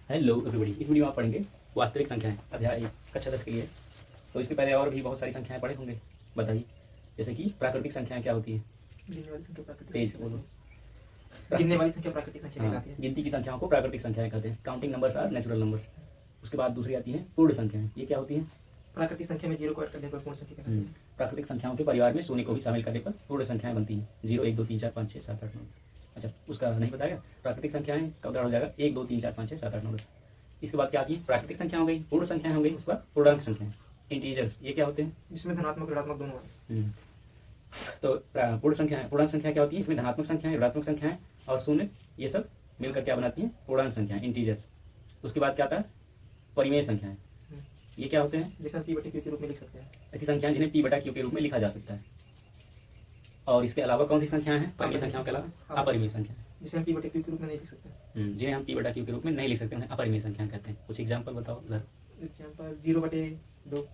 Hello everybody, इस video में आप पढ़ेंगे वास्तविक संख्याएं अध्याय 1 कक्षा 10 के लिए। तो इसके पहले और भी बहुत सारी संख्याएं पढ़े होंगे, बताइए। जैसे कि प्राकृतिक संख्याएं क्या होती है? गिनने वाली संख्या प्राकृतिक तेज संख्या बोलो। कहलाती है। गिनने वाली संख्या प्राकृतिक संख्या हाँ, कहलाती है। गिनती की संख्याओं को प्राकृतिक संख्याएं कहते हैं। Counting numbers are natural numbers. उसके बाद दूसरी आती है पूर्ण संख्याएं। ये क्या होती है? प्राकृतिक संख्या में जीरो को ऐड करने पर पूर्ण संख्या कहलाती है। प्राकृतिक संख्याओं के परिवार में शून्य को भी शामिल करने पर पूर्ण संख्याएं बनती हैं। 0 1 2 3 4 5 6 7 8 9। अच्छा, उसका नहीं बताएगा। प्राकृतिक संख्याएं का उदाहरण हो जाएगा 1 2 3 4 5 6 7 8 9 10। इसके बाद क्या आती है? प्राकृतिक संख्या हो गई, पूर्ण संख्या हो गई, उसके बाद पूर्णांक संख्याएं, इंटीजर्स। ये क्या होते हैं? जिसमें धनात्मक ऋणात्मक दोनों हैं। तो पूर्ण संख्या है, पूर्णांक संख्या क्या होती है? इसमें धनात्मक संख्याएं, ऋणात्मक संख्याएं और शून्य, ये सब मिलकर क्या बनाती हैं? पूर्णांक संख्याएं, इंटीजर्स। उसके बाद क्या आता है? परिमेय संख्याएं। ये क्या होते हैं? जिसे हम p बटे q के रूप में लिख सकते हैं। ऐसी संख्याएं जिन्हें p बटा q के रूप में लिखा जा सकता है। और इसके अलावा कौन सी संख्याएं हैं? परिमेय संख्याओं के अलावा अपरिमेय संख्या, जिसे हम p बटे q के रूप में नहीं लिख सकते। जिन्हें हम p बटा q के रूप में नहीं लिख सकते, उन्हें अपरिमेय संख्याएं कहते हैं। कुछ एग्जाम्पल बताओ उधर। एग्जाम्पल 0/2,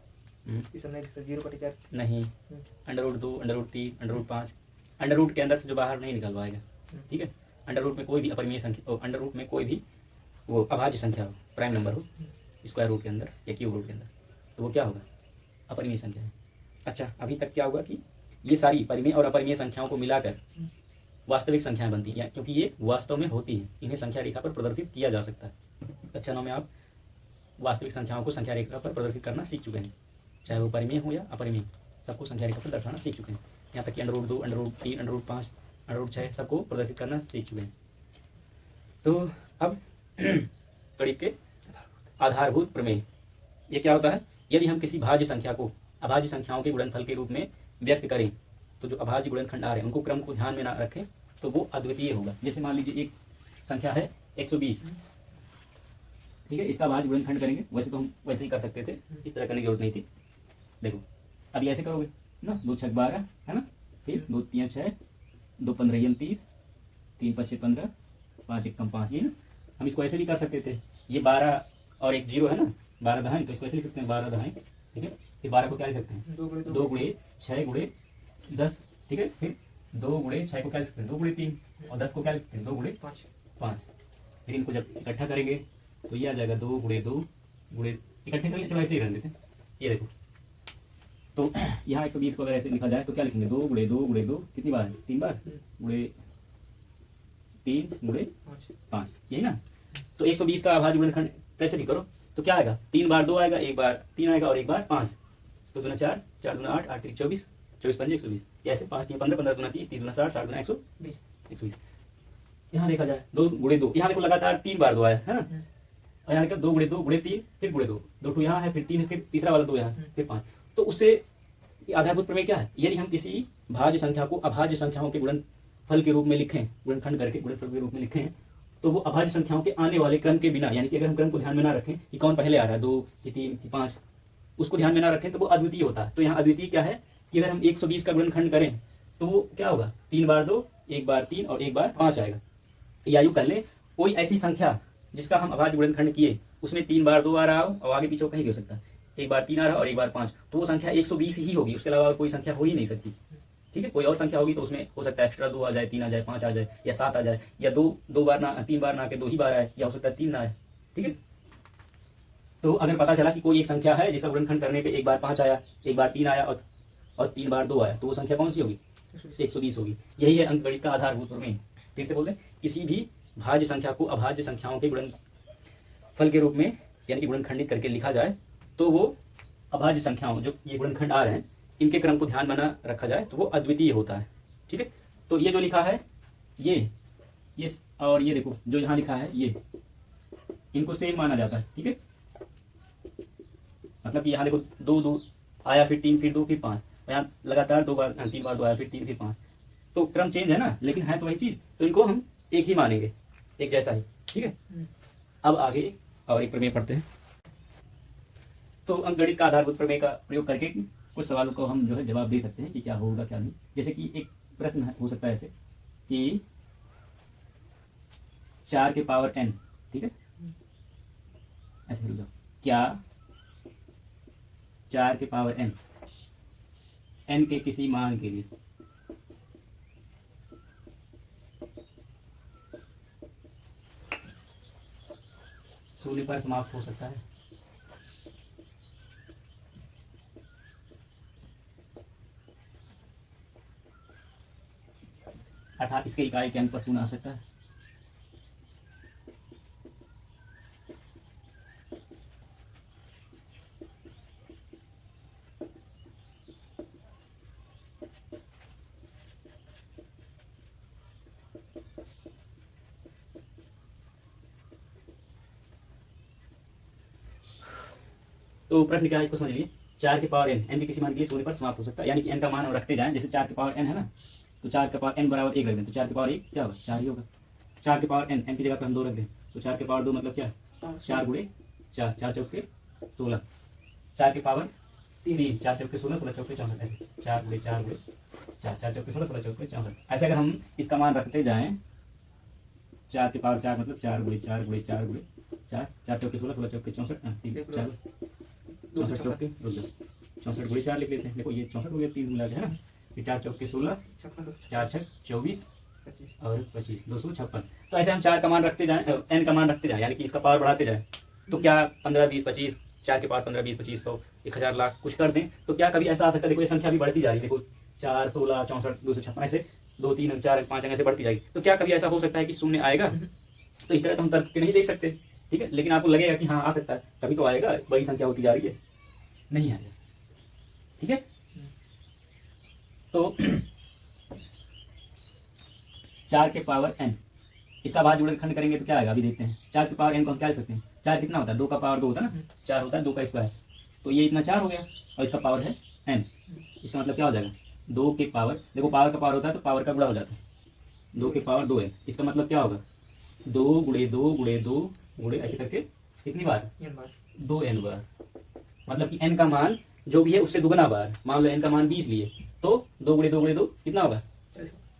इसे नहीं लिख सकते। 0/4 नहीं, √2, √3, √5। अंडर रूट के अंदर से जो बाहर नहीं निकल पाएगा, ठीक है। अंडर रूट में कोई भी अपरिमेय संख्या, अंडर रूट में कोई भी वो अभाज्य संख्या हो, प्राइम नंबर हो, स्क्वायर रूट के अंदर या क्यूब रूट के अंदर, तो वो क्या होगा? अपरिमेय संख्या है। अच्छा, अभी तक क्या होगा कि ये सारी परिमेय और अपरिमेय संख्याओं को मिलाकर वास्तविक संख्याएं बनती हैं, क्योंकि ये वास्तव में होती हैं। इन्हें संख्या रेखा पर प्रदर्शित किया जा सकता है। कक्षा 9 में आप वास्तविक संख्याओं को संख्या रेखा पर प्रदर्शित करना सीख चुके हैं, चाहे वो परिमेय हो या अपरिमेय, सबको संख्या रेखा पर दर्शाना सीख चुके हैं। यहाँ तक कि √2, √3, √5, √6 सबको प्रदर्शित करना सीख चुके हैं। तो अब गणित के आधारभूत प्रमेय, ये क्या होता है? यदि हम किसी भाज्य संख्या को अभाज्य संख्याओं के गुणनफल के रूप में व्यक्त करें, तो जो अभाज्य गुणनखंड आ रहे हैं उनको क्रम को ध्यान में ना रखें तो वो अद्वितीय होगा। जैसे मान लीजिए एक संख्या है 120, ठीक है। इसका अभाज्य गुणनखंड करेंगे, वैसे तो हम वैसे ही कर सकते थे, इस तरह करने की जरूरत नहीं थी। देखो, अभी ऐसे करोगे ना, 2 6 12 है ना, फिर 2 3 6, 2 15 30, 3 5 6 15, 5 1 5, ये ना। हम इसको ऐसे भी कर सकते थे, ये 12 और एक 0 है ना, 12 दहाई, तो इसको ऐसे लिख सकते हैं 12 दहाई, ठीक है। फिर 12 को क्या लिख सकते हैं? 2 गुणे 6 गुणे 10, ठीक है। फिर 2 गुणे 6 को क्या लिख सकते हैं? 2 गुणे 3, और 10 को क्या लिख सकते हैं? 2 गुणे 5। फिर इनको जब इकट्ठा करेंगे तो ये आ जाएगा 2 गुणे 2 गुणे, इकट्ठे करेंगे, चलो ऐसे ही रहने देते हैं। ये देखो, तो यहाँ 120 को अगर ऐसे लिखा जाए तो क्या लिखेंगे? 2 गुणे 2 गुणे 2, कितनी बार है? 3 बार, गुणे 3 गुणे 5, यही ना। तो 120 का अभाज्य गुणनखंड कैसे भी करो तो क्या आएगा? 3 बार 2 आएगा, 1 बार 3 आएगा और 1 बार 5। 2 दूना 4, 4 दूना 8, 8 3 24, 24 5 120, ऐसे 5 3 15, 15 दूना 30, 30 दूना 60, 60 दूना 120। यहाँ देखा जाए 2 गुणे 2, यहाँ देखो लगातार 3 बार 2 आया है ना, और यहाँ देखो 2 गुणे 2 गुणे 3, फिर गुणे 2, 2 यहाँ है, फिर 3 है, फिर तीसरा वाला 2 यहाँ है, फिर 5। तो उससे आधारभूत प्रमेय क्या है? यदि हम किसी भाज्य संख्या को अभाज्य संख्याओं के गुणनफल के रूप में लिखें, गुणनखंड करके गुणनफल के रूप में लिखें, तो वो अभाज्य संख्याओं के आने वाले क्रम के बिना, यानी कि अगर हम क्रम को ध्यान में ना रखें कि कौन पहले आ रहा है, 2 कि 3 कि 5, उसको ध्यान में ना रखें तो वो अद्वितीय होता है। तो यहाँ अद्वितीय क्या है कि अगर हम 120 का गुणनखंड करें तो वो क्या होगा? 3 बार 2, 1 बार 3 और 1 बार 5 आएगा। या यूं कर ले, कोई ऐसी संख्या जिसका हम अभाज्य गुणनखंड किए, उसमें 3 बार 2 आ रहा हो और आगे पीछे कहीं भी हो सकता है, 1 बार 3 आ रहा और 1 बार 5, तो वो संख्या 120 ही होगी, उसके अलावा कोई संख्या हो ही नहीं सकती, ठीक है। कोई और संख्या होगी तो उसमें हो सकता है एक्स्ट्रा 2 आ जाए, 3 आ जाए, 5 आ जाए, या 7 आ जाए, या 2 बार ना, 3 बार ना के 2 ही बार आए, या हो सकता है 3 ना आए, ठीक है। तो अगर पता चला कि कोई एक संख्या है जिसका गुणनखंड करने पे 1 बार 5 आया, 1 बार 3 आया और 3 बार 2 आया, तो वो संख्या कौन सी होगी? 120 होगी। यही है अंकगणित का आधारभूत प्रमेय। फिर से बोल दें, किसी भी भाज्य संख्या को अभाज्य संख्याओं के गुणनफल के रूप में यानी कि गुणनखंडित करके लिखा जाए, तो वो अभाज्य संख्याओं, जो ये गुणनखंड आ रहे हैं, इनके क्रम को ध्यान में न रखा जाए तो वो अद्वितीय होता है, ठीक है। तो ये जो लिखा है ये और ये देखो जो यहाँ लिखा है ये, इनको सेम माना जाता है, ठीक है। मतलब कि यहाँ देखो 2 2 आया, फिर 3, फिर 2, फिर 5, यहाँ लगातार 2 बार 3 बार 2 आया, फिर 3 फिर 5, तो क्रम चेंज है ना, लेकिन है तो वही चीज, तो इनको हम एक ही मानेंगे, एक जैसा ही, ठीक है। अब आगे और एक प्रमेय पढ़ते हैं। तो अंकगणित का आधारभूत प्रमेय का प्रयोग करके कुछ सवालों को हम जो है जवाब दे सकते हैं कि क्या होगा क्या नहीं। जैसे कि एक प्रश्न हो सकता है ऐसे कि 4 के पावर n, ठीक है, ऐसे लिख दो, क्या 4 के पावर n के किसी मान के लिए शून्य पर समाप्त हो सकता है। अर्थात इसके इकाई के अंक पर शून्य आ सकता है। तो प्रश्न क्या है इसको समझ लीजिए। 4 के पावर n के किसी मान के लिए शून्य पर समाप्त हो सकता है, यानी कि n का मान हम रखते जाएं। जैसे 4 के पावर n है ना, तो 4 के पावर n बराबर 1 रख दें, तो 4 के पावर 1 क्या होगा, 4 ही होगा। 4 के पावर n की जगह पे हम 2 रख दें, तो 4 के पावर 2 मतलब क्या, 4 गुणे 4, 4 चौके 16। 4 के पावर 3, 4 चौके 16, 16 चौके 64, ऐसे 4 गुणे 4 गुणे 4, 4 चौके 16, 16 चौके 64। ऐसे अगर हम इसका मान रखते जाएं, 4 के पावर 4 मतलब 4 गुणे 4 गुणे 4 गुणे 4, 4 चौके 16, 16 चौके 64, 3 4 64 चौके 64 गुणे 4 लिख लेते हैं। देखो ये 64 हो गया, 3 मिला के है ना, ये 4 चौके 16, 4 छक 24 और 25, 256। तो ऐसे हम 4 का मान रखते जाएं, n का मान रखते जाएं, यानी कि इसका पावर बढ़ाते जाएं। तो क्या 15 20 25, 4 के पावर 15 20 25 100 1000 लाख कुछ कर दें, तो क्या कभी ऐसा आ सकता है। देखो ये संख्या भी बढ़ती जा रही है, देखो 4 16 64 256, ऐसे 2 3 4 5 ऐसे बढ़ती जाएगी। तो क्या कभी ऐसा हो सकता है कि शून्य आएगा। तो इस तरह तो हम तर्क के नहीं देख सकते, ठीक है, लेकिन आपको लगेगा कि हाँ आ सकता है, कभी तो आएगा, बड़ी संख्या होती जा रही है, नहीं आएगा, ठीक है। तो 4 के पावर n, इसका भाज्य गुणनखंड करेंगे तो क्या आएगा, अभी देखते हैं। 4 के पावर n को हम क्या लिख सकते हैं, 4 कितना होता है, 2 का पावर 2 होता है ना, 4 होता है 2 का स्क्वायर, तो ये इतना 4 हो गया और इसका पावर है n। इसका मतलब क्या हो जाएगा, 2 के पावर, देखो पावर का पावर होता है तो पावर का गुणा हो जाता है, 2 के पावर 2n। इसका मतलब क्या होगा, 2 गुणे 2 गुणे 2 गुणे ऐसे करके कितनी बार, 2n बार। मतलब कि n का मान जो भी है उससे दुगना बार। मान लो n का मान 20 लिए, तो 2 गुणे 2 गुणे 2 कितना होगा,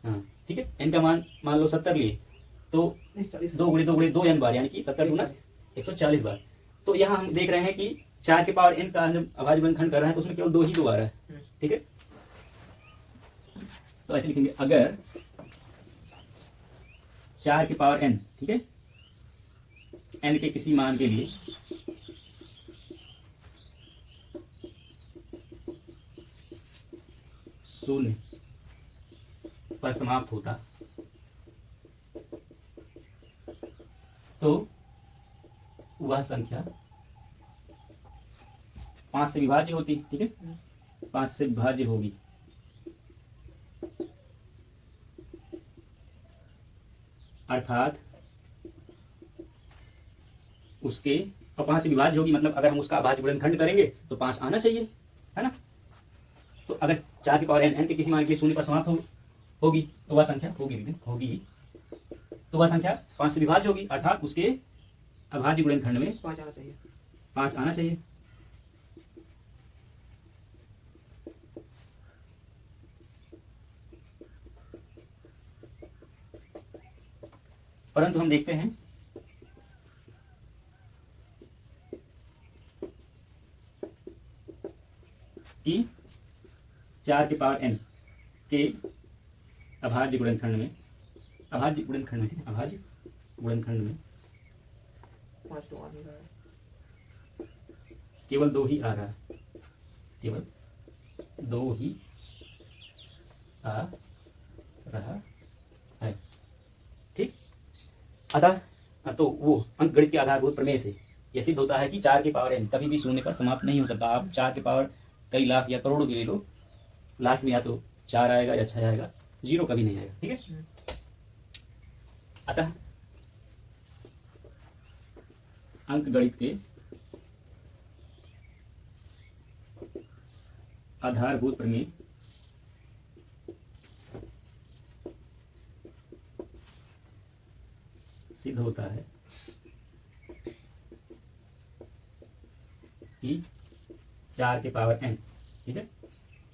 हाँ ठीक है। n का मान लो 70 लिए, तो 2 गुणे 2 गुणे 2n बार, यानी कि 70 गुना 140 बार। तो यहाँ हम देख रहे हैं कि 4 के पावर n का जब अभाज्य गुणनखंड कर रहे हैं तो उसमें केवल 2 ही 2 आ रहा है, ठीक है। तो ऐसे लिखेंगे, अगर 4 के पावर n, ठीक है, n के किसी मान के लिए शून्य पर समाप्त होता, तो वह संख्या 5 से विभाज्य होती, ठीक है, 5 से विभाज्य होगी। अर्थात उसके, और 5 से विभाज्य होगी मतलब अगर हम उसका अभाज्य गुणनखंड करेंगे तो 5 आना चाहिए, है ना। तो अगर 4 की पावर n के किसी मान के लिए शून्य पर समाप्त होगी तो वह संख्या होगी, तो वह संख्या 5 से विभाज्य होगी, अर्थात उसके अभाज्य गुणनखंड में 5 आना चाहिए। परंतु हम देखते हैं कि 4 के पावर n के अभाज्य गुणनखंड में केवल 2 ही आ रहा है, केवल 2 ही आ रहा है, ठीक। अतः तो वो अंकगणित के आधारभूत प्रमेय से यह सिद्ध होता है कि 4 के पावर n कभी भी शून्य पर समाप्त नहीं हो सकता। आप 4 के पावर कई लाख या करोड़ों की ले लो, लास्ट में या तो 4 आएगा या 6 आएगा, 0 कभी नहीं आएगा, ठीक है। अतः अंकगणित के आधारभूत प्रमेय सिद्ध होता है कि 4 के पावर n, ठीक है,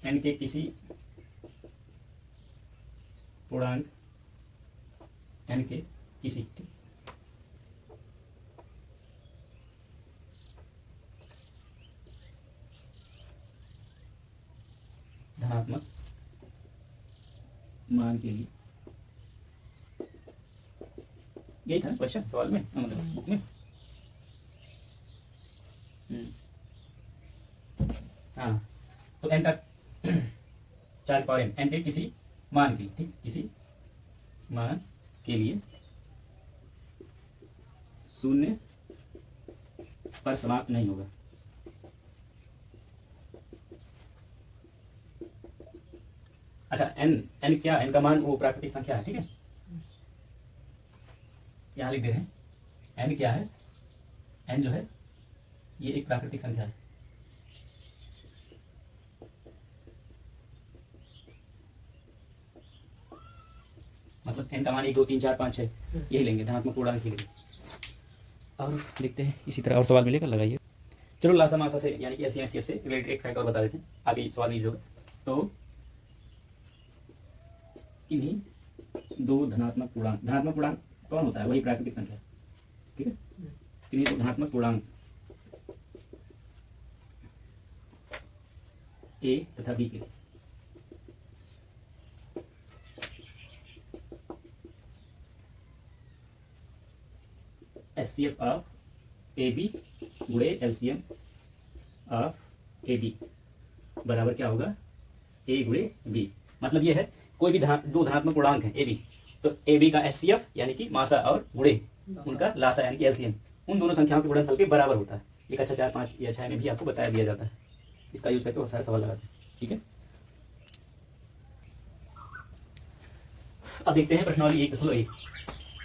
n के किसी पूर्णांक n के किसी धनात्मक मान के लिए, यही था ना क्वेश्चन सवाल में, मतलब बुक में, तो n का 4 की पावर n के किसी मान के लिए, ठीक, किसी मान के लिए शून्य पर समाप्त नहीं होगा। अच्छा, n क्या, n का मान वो प्राकृतिक संख्या है, ठीक है, यहाँ लिख दे रहे हैं n क्या है, n जो है ये एक प्राकृतिक संख्या है। मतलब n का मान 1 2 3 4 5 6 यही लेंगे, धनात्मक पूर्णांक ही लेंगे। और देखते हैं इसी तरह और सवाल मिलेगा, लगाइए। चलो लासा मासा से यानी कि एलसीएम से रिलेटेड एक फैक्ट और बता देते हैं, आगे सवाल नहीं होगा। तो किन्हीं दो धनात्मक पूर्णांक कौन होता है, वही प्राकृतिक संख्या, ठीक है, किन्हीं दो धनात्मक पूर्णांक ए तथा बी के एचसीएफ ऑफ ए बी गुणे एलसीएम ऑफ ए बी बराबर क्या होगा, ए गुणे बी। मतलब ये है कोई भी दो धनात्मक पूर्णांक है ए बी, तो ए बी का एचसीएफ यानी कि मासा और गुणे उनका लासा यानी कि एलसीएम उन दोनों संख्याओं के गुणनफल के बराबर होता है। एक अच्छा 4 5 या 6 में भी आपको बताया दिया जाता है, इसका यूज करके बहुत सारे सवाल लगाते हैं, ठीक है। अब देखते हैं प्रश्नावली 1.1।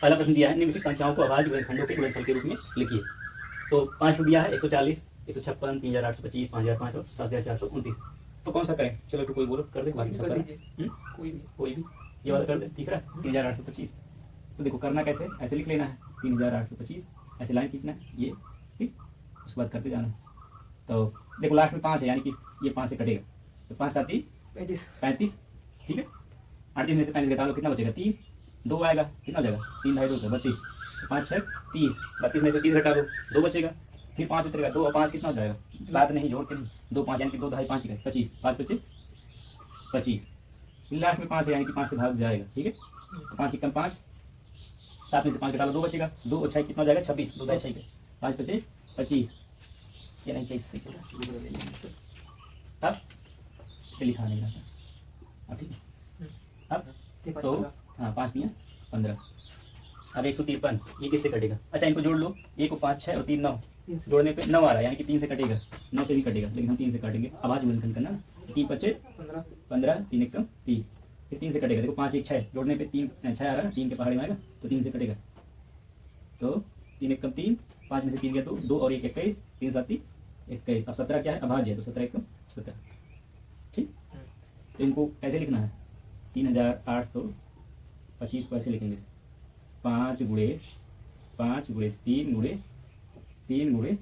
पहला प्रश्न दिया है निम्नलिखित संख्याओं को अभाज्य गुणनखंडों के गुणनफल के रूप में लिखिए। तो 5 दिया है, 140, 156, 3825, 5005 और 7429। तो कौन सा करें, चलो तो कोई बोलो, कर दे, बाकी सब करें, कोई भी ये वाला कर दे। तीसरा 3825, तो देखो करना कैसे, ऐसे लिख लेना है 3825, ऐसे लाइन खींचना है ये, ठीक, उसके बाद करते जाना। तो देखो लास्ट में 5 है यानी कि ये 5 से कटेगा, तो 5 7 35, ठीक है। 38 में से 35 घटा लो, कितना बचेगा 3, 2 आएगा, कितना हो जाएगा 3 2 32, 5 6 30, 32 में से 30 घटा लो 2 बचेगा, फिर 5 उतरेगा, 2 और 5 कितना हो जाएगा 7, नहीं जोड़ के नहीं, 2 5 यानी कि 2 2 5 25, 5 25 25, लास्ट में 5 है यानी कि 5 से भाग जाएगा, ठीक है। तो 5 1 5, 7 में से 5 घटा लो 2 बचेगा, 2 और 6 कितना हो जाएगा 26, 2 6 5 25 25, ये नहीं 26 से चल रहा, अब इसे लिखा नहीं रहता, अब ठीक है। अब तो हाँ 5 दिया 15, अब 153 ये किससे कटेगा, अच्छा इनको जोड़ लो, 1 को 5 6 और 3 9, जोड़ने पे 9 आ रहा है यानी कि 3 से कटेगा, 9 से भी कटेगा, लेकिन हम 3 से काटेंगे, अभाज्य गुणनखंड करना, 3 5 15, 3 1 30, फिर 3 से कटेगा, देखो 5 1 6, जोड़ने पे 3 6 आ रहा है, 3 के पहाड़ी में आएगा तो 3 से कटेगा, तो 3 1 3, 5 में से 3 गया तो 2 और 1 21, 3 7 21, अब 17 क्या है, अभाज्य है, तो 17 1 17, ठीक। तो इनको कैसे लिखना है, 3825 को ऐसे लिखेंगे, 5 गुणे 3 गुणे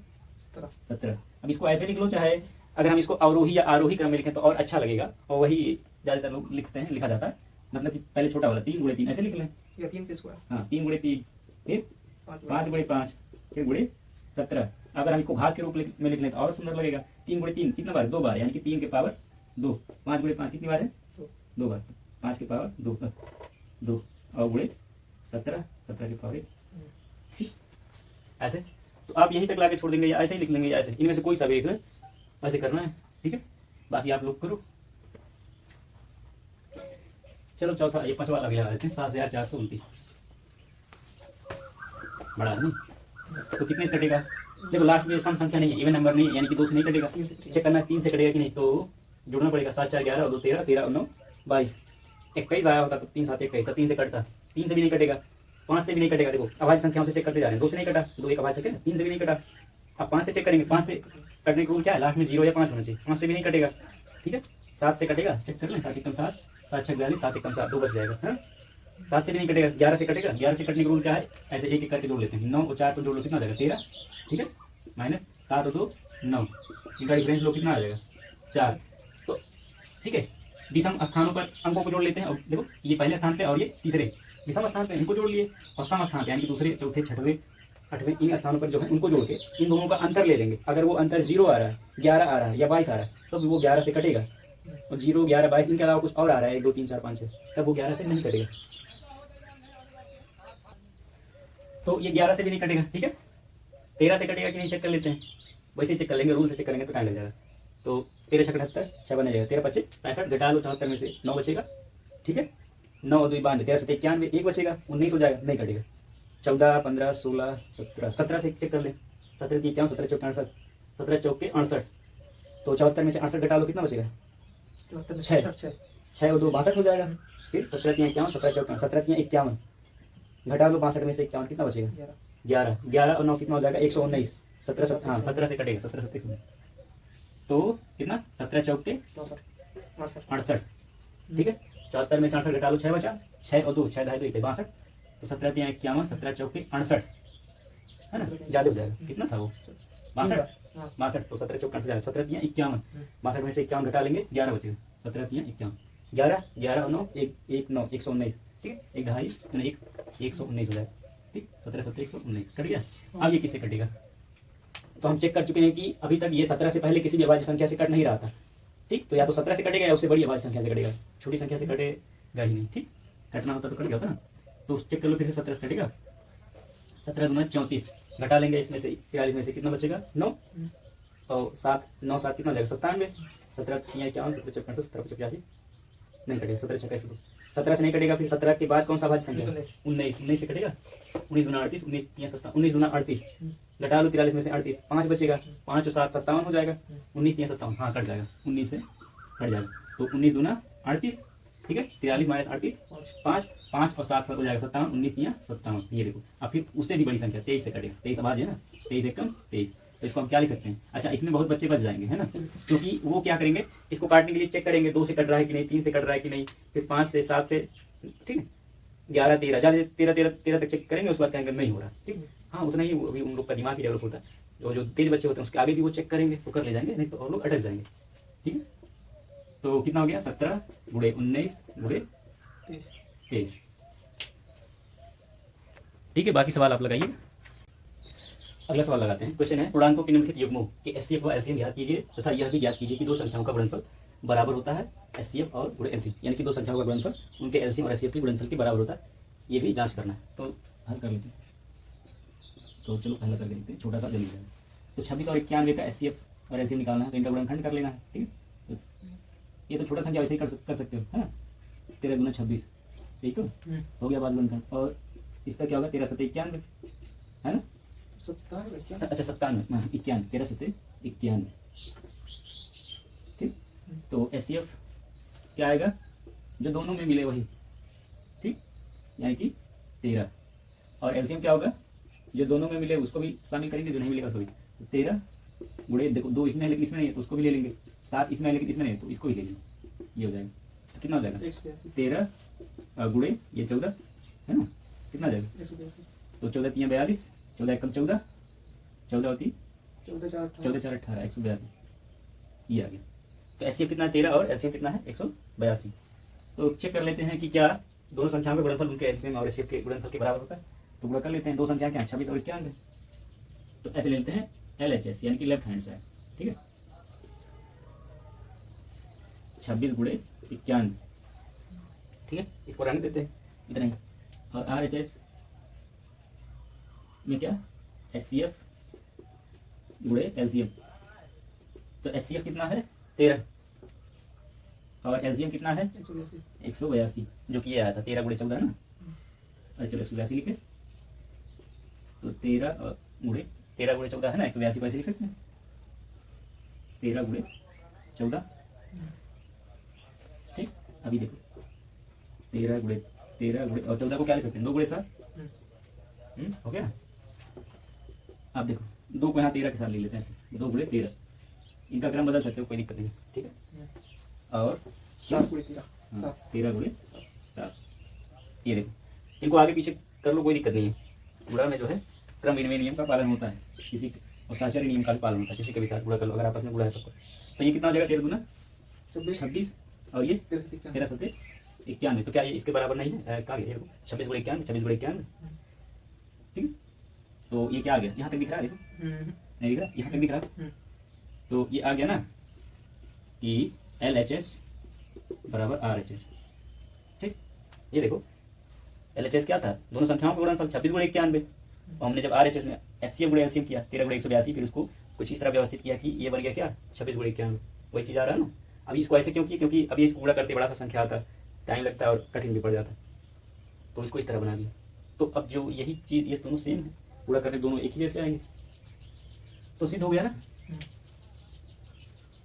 17। अब इसको ऐसे लिख लो, चाहे अगर हम इसको अवरोही या आरोही क्रम में लिखें तो और अच्छा लगेगा, और वही ज़्यादातर लोग लिखते हैं, लिखा जाता है, मतलब कि पहले छोटा वाला 3 गुणे 3 ऐसे लिख लें, या 3 के स्क्वायर, हाँ 3 गुणे 3, फिर 5 गुणे 5, फिर गुणे 17। अगर हम इसको घात के रूप में लिख लें तो और सुंदर लगेगा, 3 गुणे 3 कितना बार, 2 बार, यानी कि 3 के पावर 2, 5 गुणे 5 कितनी बार है 2 बार, 5 के पावर 2 और गुणे 17 के पावर 1, ऐसे। तो आप यहीं तक लाके छोड़ देंगे या ऐसे ही लिख लेंगे, या ऐसे, इनमें से कोई सा भी इसमें ऐसे करना है, ठीक है, बाकी आप लोग करो। चलो चौथा ये 5वां अभी लगा देते हैं, 7429, बड़ा है नहीं, तो कितने से कटेगा, देखो लास्ट में सम संख्या नहीं है, इवन नंबर नहीं है, यानी कि 2 से नहीं कटेगा, चेक करना है 3 से कटेगा कि नहीं, तो जोड़ना पड़ेगा, 7 4 11 और 2 13, 13 और 9 22, 21 आया होता तो 3 7 21, तो 3 से कटता, 3 से भी नहीं कटेगा, 5 से भी नहीं कटेगा, देखो अभाज्य संख्याओं से चेक करते जा रहे हैं, 2 से नहीं कटा, 2 एक अभाज्य संख्या, 3 से भी नहीं कटा, अब 5 से चेक करेंगे, 5 से कटने का रूल क्या है, लास्ट में 0 या 5 होना चाहिए, 5 से भी नहीं कटेगा, ठीक है। 7 से कटेगा, चेक कर लें, 7 1 7, 7 6 42, 7 1 7, 2 बच जाएगा, हाँ। 7 से भी नहीं कटेगा, 11 से कटेगा, 11 से कटने का रूल क्या है, ऐसे एक एक करके जोड़ लेते हैं, 9 और 4 को जोड़ लो कितना आ जाएगा 13, ठीक है, माइनस 7 और 2 9, इनका डिफरेंस लो कितना आ जाएगा 4, तो ठीक है। विषम स्थानों पर अंकों को जोड़ लेते हैं, और देखो ये पहले स्थान पे और ये तीसरे विषम स्थान पे, इनको जोड़ लिए, और सम स्थान पे यानी कि दूसरे चौथे छठवें 8वें इन स्थानों पर जो है उनको जोड़ के इन दोनों का अंतर ले लेंगे। अगर वो अंतर 0 आ रहा है, 11 आ रहा है या 22 आ रहा है, तो वो 11 से कटेगा, और 0 11 22 इनके अलावा कुछ और आ रहा है 1 2 3 4 5 6, तब वो 11 से नहीं कटेगा, तो ये 11 से भी नहीं कटेगा, ठीक है। 13 से कटेगा कि नहीं चेक कर लेते हैं, वैसे चेक कर लेंगे, रूल से चेक करेंगे तो टाइम लग जाएगा। तो 13 छः 78, 6 बन जाएगा 13 25 65, घटा लो 74 में से 9 बचेगा, ठीक है, 9 और 2 92, 13 7 91, 1 बचेगा, 19 हो जाएगा, नहीं कटेगा, 14 15 16 17, 17 से चेक कर ले, 17 3 51, 17 चौके 68, 17 चौके 68, तो 74 में से 68 घटा लो, कितना बचेगा, 6 और 2 62 हो जाएगा, फिर 17 3 51, 17 चौके 17 3 51, घटा लो 62 में से 51, कितना बचेगा, 11, 11 और 9 कितना हो जाएगा, 119, 17 हाँ 17 से कटेगा, 17 17 119, तो कितना, 17 चौके 68, ठीक है, 74 में से 68 घटा लो, 6 बचा, 6 और 2 6 2 62, तो 17 3 51, 17 चौके 68, है ना, ज्यादा हो जाएगा, कितना था वो 62, 62, तो 17 चौके 68, 17 3 51, 62 में से 51 घटा लेंगे, 11 बचेगा, 17 3 51, 11 11 और 9 1 9 119, ठीक है, 1 ढाई 1 119 हो जाएगा, ठीक, 17 17 119 कट गया। अब ये किससे कटेगा, तो हम चेक कर चुके हैं कि अभी तक ये 17 से पहले किसी भी अभाज्य संख्या से कट नहीं रहा था, ठीक, तो या तो 17 से कटेगा या उससे बड़ी अभाज्य संख्या से कटेगा, छोटी संख्या से कटेगा ही नहीं, ठीक, कटना होता तो कट गया होता ना, तो चेक कर लो फिर से 17 से कटेगा, 17 दूना 34, घटा लेंगे इसमें से 43 में से कितना बचेगा 9 और 7 9 7 कितना हो जाएगा 97, 17 3 51, 17 54, 17 85, नहीं कटेगा, 17 छक्का 102, 17 से नहीं कटेगा, फिर 17 के बाद कौन सा अभाज्य संख्या, 19 19 से कटेगा, 19 दूना 38, 19 3 57, 19 दूना 38, घटा लो 43 में से 38, 5 बचेगा, 5 और 7 57 हो जाएगा, 19 3 57, हाँ कट जाएगा, 19 से कट जाएगा, तो 19 दूना 38, ठीक है, 43 माइनस 38 5 5 और 7 7 हो जाएगा 57, 19 3 57, ये देखो, अब फिर उससे भी बड़ी संख्या 23 से कटेगा, 23 अभाज्य है ना, 23 एकम 23, तो इसको हम क्या लिख सकते हैं, अच्छा इसमें बहुत बच्चे बच जाएंगे, है ना, क्योंकि वो क्या करेंगे, इसको काटने के लिए चेक करेंगे 2 से कट रहा है कि नहीं, 3 से कट रहा है कि नहीं, फिर 5 से 7 से, ठीक है, 11 13 ज्यादा 13 तक चेक करेंगे, उसके बाद कहेंगे नहीं हो रहा, ठीक, हाँ उतना ही अभी उन लोग का दिमाग ही डेवलप होता है, और जो तेज बच्चे होते हैं उसके आगे भी वो चेक करेंगे तो कर ले जाएंगे, नहीं तो और लोग अटक जाएंगे, ठीक है, तो कितना हो गया 17 गुणे 19 गुणे 23, ठीक है, बाकी सवाल आप लगाइए। अगला सवाल लगाते हैं, क्वेश्चन है पूर्णांकों के निम्नलिखित युग्मों के एचसीएफ व एलसीएम ज्ञात कीजिए तथा यह भी ज्ञात कीजिए कि दो संख्याओं का गुणनफल बराबर होता है, एचसीएफ और गुणे एलसीएम, यानी कि दो संख्याओं का गुणनफल उनके एलसीएम और एचसीएफ के गुणनफल के बराबर होता है, ये भी जांच करना है, तो हल कर लेते हैं, तो चलो पहला कर लेते हैं, छोटा सा जल्दी है, तो 26 और 91 का एचसीएफ और एलसीएम निकालना है, तो इनका गुणनखंड कर लेना है, ठीक है, ये तो छोटा संख्या वैसे ही कर सकते हो, है ना, 13 दूना 26, यही तो हो गया बात गुणनखंड, और इसका क्या होगा 13 7 91, है ना, अच्छा 97 91, 13 7 91, ठीक, तो एचसीएफ क्या आएगा, जो दोनों में मिले वही, ठीक, यानी कि 13, और एलसीएम क्या होगा, जो दोनों में मिले उसको भी शामिल करेंगे, जो नहीं मिलेगा उसको भी, तो 13 गुणे, देखो 2 इसमें है लेकिन इसमें नहीं है तो उसको भी ले लेंगे, 7 इसमें है लेकिन इसमें नहीं है तो इसको भी ले लेंगे, ये हो जाएगा, तो कितना हो जाएगा 13 गुणे ये 14, है ना, कितना आ जाएगा, तो 14 3 42, 14 एकम 14, 14 होती 14 4 18 182, ये आ गया, तो एचसीएफ कितना है 13 और एलसीएम कितना है 182, तो चेक कर लेते हैं कि क्या दोनों संख्याओं का गुणनफल उनके एलसीएम और एचसीएफ के गुणनफल के बराबर होता है, तो गुणा कर लेते हैं, दो संख्या क्या है 26 और 91, तो ऐसे ले लेते हैं एलएचएस यानी कि लेफ्ट हैंड साइड, ठीक है, 26 गुणे 91, ठीक है, इसको रहने देते हैं इतना ही, और आरएचएस में क्या एचसीएफ गुणे एलसीएम, तो एचसीएफ कितना है 13 और एलसीएम कितना है 182, जो कि ये आया था 13 गुणे 14 है ना, अरे चलो 182 लिखे, तो 13 गुणे 14 है ना, 182 को ऐसे लिख सकते हैं, 13 गुणे 14, ठीक, अभी देखो 13 गुणे और 14 को क्या लिख सकते हैं 2 गुणे 7, हो गया, आप देखो 2 को यहाँ 13 के साथ ले लेते हैं, 2 गुणे 13, इनका क्रम बदल सकते हो कोई दिक्कत नहीं, ठीक है, और 13 गुणे 7, ये देखो इनको आगे पीछे कर लो कोई दिक्कत नहीं है, गुणा में जो है क्रम विनिमय नियम का पालन होता है, किसी और साचार्य नियम का भी पालन होता है, किसी के भी साथ गुणा कर लो अगर आपस में गुणा है सबको, तो ये कितना हो जाएगा 13 दूना 26 और ये 13 7 91, तो क्या ये इसके बराबर नहीं है, क्या गया 26 गुणे 91, 26 गुणे 91, ठीक है, तो ये क्या आ गया, यहाँ तक दिख रहा है, देखो नहीं दिख रहा, यहाँ तक दिख रहा है, तो ये आ गया ना कि एलएचएस बराबर आरएचएस, ठीक, ये देखो एलएचएस क्या था, दोनों संख्याओं का गुणनफल 26 गुणे 91, और हमने जब आरएचएस में एचसीएफ गुणे एलसीएम किया 13 गुणे 182, फिर उसको कुछ इस तरह व्यवस्थित किया कि ये बन गया क्या 26 गुणे 91, वही चीज़ आ रहा है ना। अभी इसको ऐसे क्यों किया, क्योंकि अभी इसको पूरा करते बड़ा सा संख्या आता है, टाइम लगता है और कठिन भी पड़ जाता है, तो इसको इस तरह बना दिया। तो अब जो यही चीज़, ये दोनों सेम है, पूरा करने दोनों एक ही जैसे आएंगे, तो सिद्ध हो गया ना।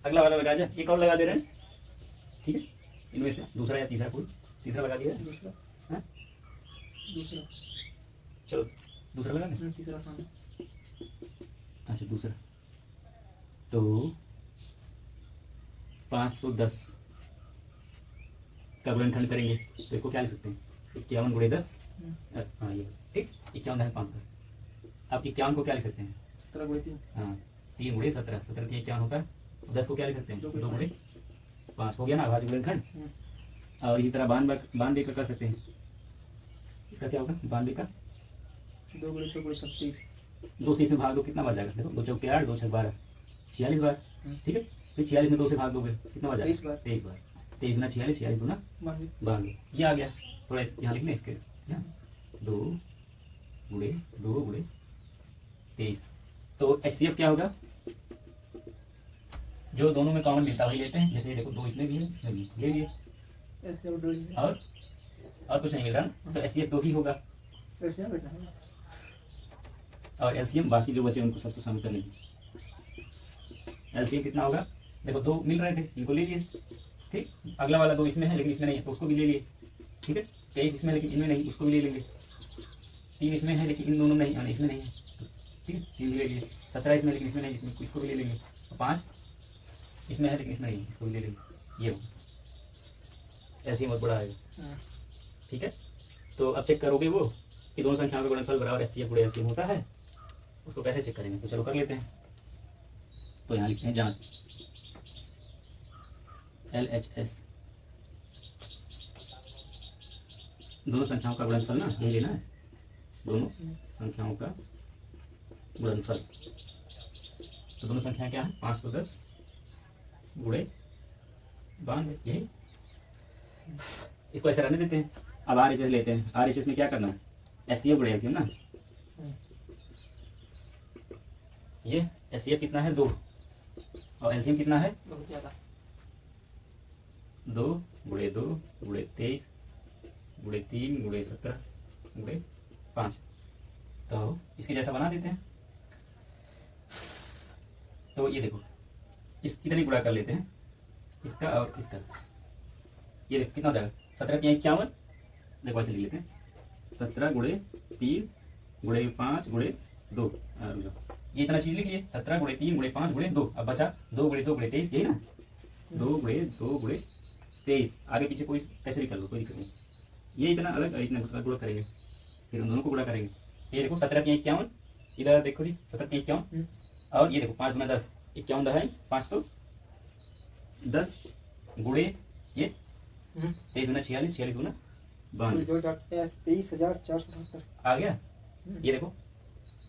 अगला वाला लगा जाए, एक और लगा दे रहे हैं, ठीक है, इनमें से दूसरा या तीसरा, कोई तीसरा लगा दिया है? दूसरा हाँ? दूसरा चलो दूसरा लगा दें। तीसरा हाँ अच्छा दूसरा, तो 510 का गुणनखंड करेंगे तो इसको क्या लिख सकते हैं, 51 गुणे 10, हाँ ये ठीक, 51 है 5 10। अब 51 को क्या लिख सकते हैं, 17 गुणे 3 हाँ 3 गुणे 17, 17 3 51 होता है, 10 को क्या लिख सकते हैं, 2 गुणे 5 हो गया ना अभाज्य गुणनखंड। और इसी तरह 92 का कर सकते हैं, इसका क्या होगा 92 का 2 गुणे 2 गुणे 37 2 से इसमें भाग दो, कितना बच जाएगा, देखो 2 चौके 8, 2 छक 12, 46 बार, ठीक है। फिर 46 में 2 से भाग दोगे कितना बच जाएगा, 23 बार, 23 गुना 46, 46 गुना 92, ये आ गया। थोड़ा यहाँ लिख लें इसके, 2 गुणे 2 गुणे 23। तो HCF क्या होगा, जो दोनों में कॉमन मिलता वही लेते हैं, जैसे देखो 2 इसमें भी है, इसमें भी ले लिए, ऐसे और डोरी और कुछ नहीं मिल रहा ना, तो HCF 2 ही होगा। ऐसे बैठना है और LCM बाकी जो बचे उनको सबको शामिल कर लेंगे। LCM कितना होगा, देखो 2 मिल रहे थे, इनको ले लिए, ठीक। अगला वाला 2 इसमें है लेकिन इसमें नहीं है, तो उसको भी ले लिए, ठीक है। 23 इसमें लेकिन इनमें नहीं, उसको भी ले लेंगे। 3 इसमें है लेकिन इन दोनों नहीं, इसमें नहीं है, ठीक है, 3 भी ले लिए। 17 इसमें लेकिन इसमें नहीं, इसको भी ले लेंगे। 5 इसमें है लेकिन इसमें नहीं, इसको भी ले लेंगे। ये LCM बहुत बड़ा आएगा, ठीक है। तो अब चेक करोगे वो कि दोनों संख्याओं का गुणनफल बराबर HCF गुणे LCM होता है, उसको कैसे चेक करेंगे, तो चलो कर लेते हैं। तो यहाँ लिखते हैं जांच LHS, दोनों संख्याओं का गुणनफल ना, यही लेना है, दोनों संख्याओं का गुणनफल। तो दोनों संख्याएं क्या है, 510 गुणे 92, यही। इसको ऐसे रहने देते हैं। अब RHS लेते हैं, RHS में क्या करना है, HCF गुणे LCM ना, ये HCF कितना है 2 और LCM कितना है बहुत ज़्यादा, 2 गुणे 2 गुणे 23 गुणे 3 गुणे 17 गुणे 5। तो इसके जैसा बना देते हैं। तो ये देखो, इस इतने गुणा कर लेते हैं, इसका और इसका, ये देखो कितना हो जाएगा, 17 3 51, देखो ऐसे लिख लेते हैं, 17 गुणे 3 गुणे 5 गुणे 2, ये इतना चीज लिख लिए, 17 गुणे 3 गुणे 5 गुणे 2। अब बचा 2 गुणे 2 गुणे 23, यही ना, 2 गुणे 2 गुणे 23। आगे पीछे कोई कैसे भी कर लो, कोई दिक्कत नहीं। ये इतना अलग, इतना गुणा करेंगे, फिर उन दोनों को गुणा करेंगे। ये देखो 17 3 51, इधर देखो जी 17 3 51, और ये देखो 5 गुना 10 51 दहाई 510 गुणे ये 23 गुना 46 46 गुना 92, 23,477 आ गया। ये देखो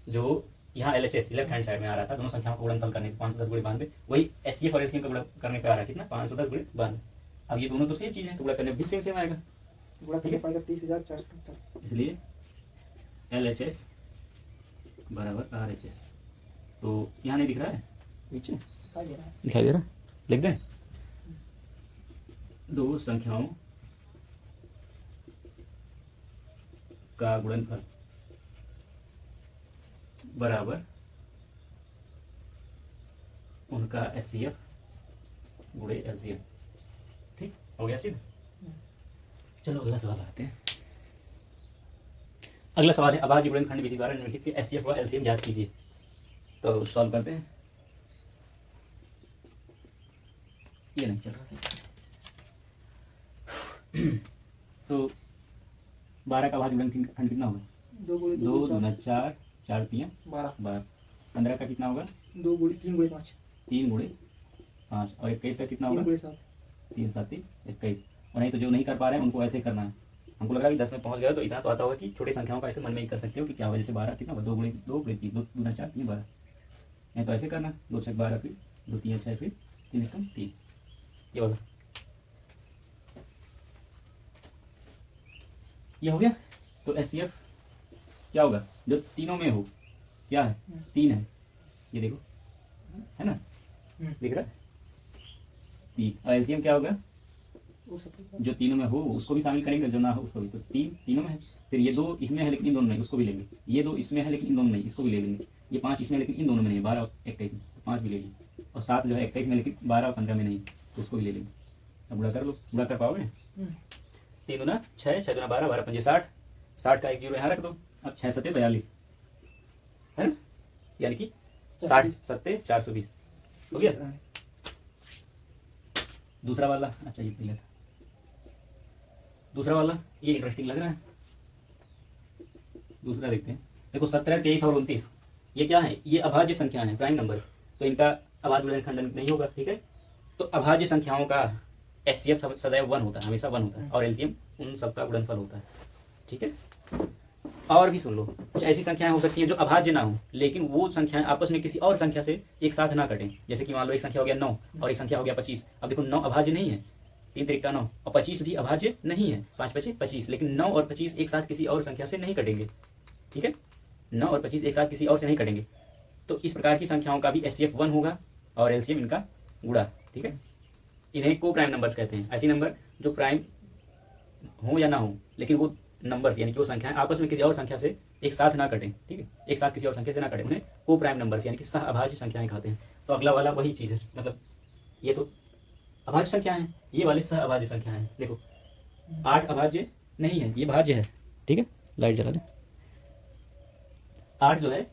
जो यहाँ LHS लेफ्ट हैंड साइड में आ रहा था, दोनों संख्याओं को गुणनफल करने 510 गुणे 92, वही HCF और LCM का गुणा करने पे आ रहा है कितना, 510 गुणे 92। अब ये दोनों तो सेम चीज है, तो गुणा करने भी सेम आएगा, गुणा करके पाएगा 30,477। इसलिए LHS बराबर RHS। तो यहाँ नहीं दिख रहा है, नीचे दिखाई दे रहा है, दिखाई दे रहा है, लिख दें, दो संख्याओं का गुणनफल बराबर उनका HCF गुणे LCM, ठीक हो गया सिद्ध। चलो अगला सवाल आते हैं। अगला सवाल है अभाज्य गुणनखंड विधि द्वारा निम्नलिखित के HCF व LCM ज्ञात कीजिए। तो सॉल्व करते हैं। ये नहीं चल रहा सही। तो 12 का अभाज्य गुणनखंड कितना होगा, 2 गुणे 2 दूना 4 4 3 12, 12। 15 का कितना होगा, 2 गुणे 3 गुणे 5, 3 गुणे 5। और 21 का कितना 3 होगा, गुणे 7, 3 7 21। और नहीं तो जो नहीं कर पा रहे हैं उनको ऐसे करना है। हमको लगा कि 10 में पहुंच गया तो इतना तो आता होगा कि छोटी संख्याओं का ऐसे मन में ही कर सकते हो कि क्या होगा, जैसे 12 कितना होगा, 2 गुणे 2 गुणे 3 2 दूना 4 3 12। नहीं तो ऐसे करना, 2 6 12 फिर 2 3 6 फिर 3 1 3, ये होगा। ये हो गया। तो HCF क्या होगा, जो तीनों में हो, क्या है 3 है, ये देखो है ना, दिख रहा है 3 और एलसीएम क्या होगा, वो सब जो तीनों में हो उसको भी शामिल करेंगे, जो ना हो उसको भी। तो 3 तीनों में है, फिर ये 2 इसमें है लेकिन इन दोनों नहीं, उसको भी लेंगे। ये 2 इसमें है लेकिन इन दोनों नहीं, इसको भी ले लेंगे। ये 5 इसमें लेकिन इन दोनों में नहीं, 12 और 21 में, तो 5 भी ले लेंगे। और 7 जो है 21 में लेकिन 12 और 15 में नहीं, तो उसको भी ले लेंगे। अब बुरा कर लो, बुरा कर पाओगे? 3 दूना 6, 6 दूना 12, 12 पंजे 60, 60 का एक जीरो यहाँ रख दो। अब 6 सत्ते 42 है ना, यानी कि 60 सत्ते 420 हो गया। दूसरा वाला, अच्छा ये पहले था, दूसरा वाला ये इंटरेस्टिंग लग रहा है। दूसरा देखते हैं। देखो 17, 23 और 29 ये क्या है, ये अभाज्य संख्या है, प्राइम नंबर, तो इनका अभाज्य गुणनखंडन नहीं होगा। ठीक है, तो अभाज्य संख्याओं का एचसीएफ सदैव 1 होता है, हमेशा 1 होता है, और एलसीएम उन सबका गुणनफल होता है। ठीक है, और भी सुन लो, कुछ ऐसी संख्याएं हो सकती हैं जो अभाज्य ना हो, लेकिन वो संख्याएं आपस में किसी और संख्या से एक साथ ना कटें। जैसे कि मान लो एक संख्या हो गया 9 और एक संख्या हो गया 25। अब देखो 9 अभाज्य नहीं है, 3 त्रिका 9, और 25 भी अभाज्य नहीं है, 5 पचे 25, लेकिन 9 और 25 एक साथ किसी और संख्या से नहीं कटेंगे। ठीक है, 9 और 25 एक साथ किसी और से नहीं कटेंगे। तो इस प्रकार की संख्याओं का भी एचसीएफ 1 होगा और एलसीएम इनका गुणा। ठीक है, इन्हें को प्राइम नंबर्स कहते हैं। ऐसी नंबर जो प्राइम हो या ना हो, लेकिन वो नंबर्स यानी कि वो संख्याएं आपस में किसी और संख्या से एक साथ ना कटें। ठीक है, एक साथ किसी और संख्या से ना कटें, उन्हें को प्राइम नंबर्स यानी कि सह अभाज्य संख्याएं कहते हैं। तो अगला वाला वही चीज़ है, मतलब ये तो अभाज्य संख्या है, ये वाले सह अभाज्य संख्या है। देखो 8 अभाज्य नहीं है, ये भाज्य है। ठीक है, लाइट जला दे। 8 जो है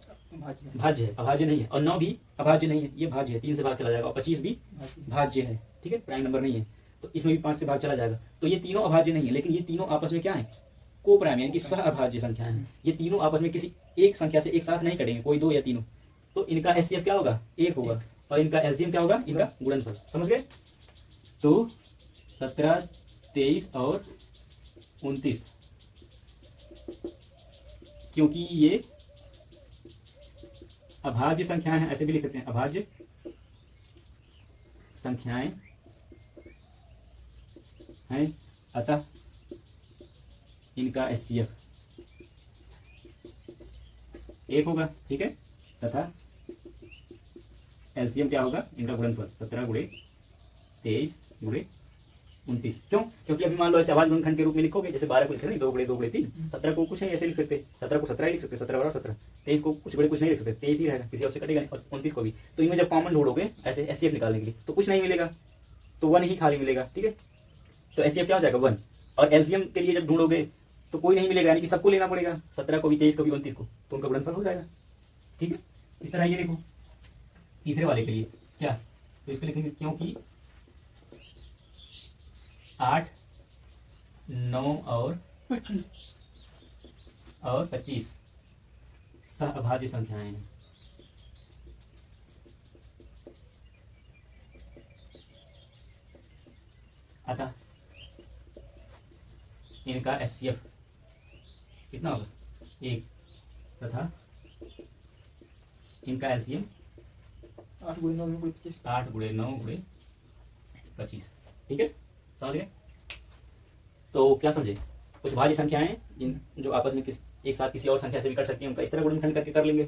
भाज्य है, अभाज्य नहीं है, और 9 भी अभाज्य नहीं है, ये भाज्य है, 3 से भाग चला जाएगा। और 25 भी भाज्य है। ठीक है, प्राइम नंबर नहीं है, तो इसमें भी 5 से भाग चला जाएगा। तो ये तीनों अभाज्य नहीं है, लेकिन ये तीनों आपस में क्या है, को प्राइम यानी कि सह अभाज्य संख्या है। ये तीनों आपस में किसी एक संख्या से एक साथ नहीं कटेंगे, कोई 2 या तीनों। तो इनका एचसीएफ क्या होगा, 1 होगा, और इनका एलसीएम क्या होगा, इनका गुणनफल। समझ गए? तो 17, 23 और 29, क्योंकि ये अभाज्य संख्याएं हैं, ऐसे भी लिख सकते हैं, अभाज्य संख्याएं हैं, अतः इनका एचसीएफ 1 होगा। ठीक है, तथा एलसीएम क्या होगा, इनका गुणनफल 17 गुणे 23 गुणे 29। क्यों? क्योंकि अभी मान लो ऐसे अभाज्य गुणनखंड के रूप में लिखोगे, जैसे 12 को लिख रहे हैं 2 गुणे 2 गुणे 3, 17 को कुछ नहीं ऐसे लिख सकते, 17 को 17 ही लिख सकते, 17 बराबर 17, 23 को कुछ बड़े कुछ नहीं लिख सकते, 23 ही रहेगा, किसी और से कटेगा नहीं, और 29 को भी। तो इनमें जब कॉमन ढूंढोगे ऐसे एचसीएफ निकालने के लिए, तो कुछ नहीं मिलेगा, तो 1 ही खाली मिलेगा। ठीक है, तो एचसीएफ क्या हो जाएगा 1, और एलसीएम के लिए जब ढूंढोगे तो कोई नहीं मिलेगा, यानी कि सबको लेना पड़ेगा, 17 को भी, 23 को भी, 29 को, तो उनका गुणनफल हो जाएगा। ठीक है, इस तरह ये देखो तीसरे वाले के लिए क्या, तो इसको लिखेंगे क्योंकि 8, 9 और 25 सह अभाज्य संख्याएं हैं। अतः इनका एचसीएफ कितना होगा, 1, तथा इनका एलसीएम 8 गुणे 9 गुणे 25। 8 गुणे 9 गुणे 25। ठीक है, समझ गए? तो क्या समझे, कुछ भाज्य संख्याएं जिन जो आपस में एक साथ किसी और संख्या से भी कर सकती हैं, उनका इस तरह गुणनखंड करके कर लेंगे।